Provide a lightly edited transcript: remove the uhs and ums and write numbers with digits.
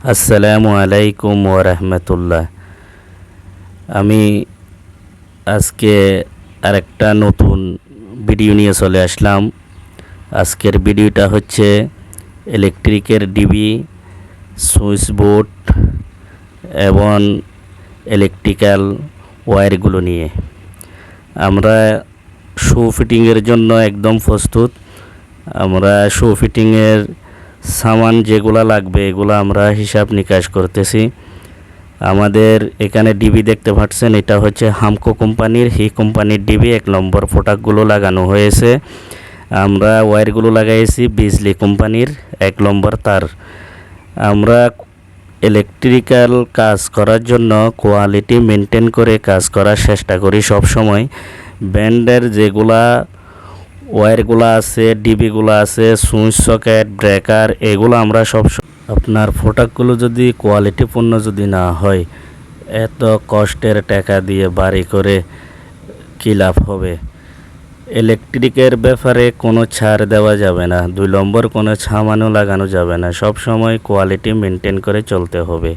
আসসালামু আলাইকুম ওয়া রাহমাতুল্লাহ। আমি আজকে আরেকটা নতুন ভিডিও নিয়ে চলে আসলাম। আজকের ভিডিওটা হচ্ছে ইলেকট্রিকের ডিবি, সুইচ বোর্ড এবং ইলেকট্রিক্যাল ওয়্যারগুলো নিয়ে। আমরা শো ফিটিংয়ের জন্য একদম প্রস্তুত। আমরা শো ফিটিংয়ের সামান যেগুলো লাগবে এগুলো আমরা হিসাব নিকাশ করতেছি। আমাদের এখানে ডিবি দেখতে পাচ্ছেন, এটা হচ্ছে হামকো কোম্পানির, হি কোম্পানির ডিবি। 1 নম্বর প্রোডাক্টগুলো লাগানো হয়েছে। আমরা ওয়্যারগুলো লাগাইছি বিজলি কোম্পানির 1 নম্বর তার। আমরা ইলেকট্রিক্যাল কাজ করার জন্য কোয়ালিটি মেনটেন করে কাজ করার চেষ্টা করি সব সময়। ব্র্যান্ডের যেগুলা ওয়্যারগুলো আছে, ডিবিগুলো আছে, সুইচ সকেট, ব্রেকার, এগুলো আমরা সব আপনার প্রোডাক্টগুলো যদি কোয়ালিটিপূর্ণ যদি না হয়, এত কষ্টের টাকা দিয়ে বাড়ি করে কী লাভ হবে? ইলেকট্রিকের ব্যাপারে কোনো ছাড় দেওয়া যাবে না, 2 নম্বর কোনো সামানও লাগানো যাবে না। সব সময় কোয়ালিটি মেনটেন করে চলতে হবে।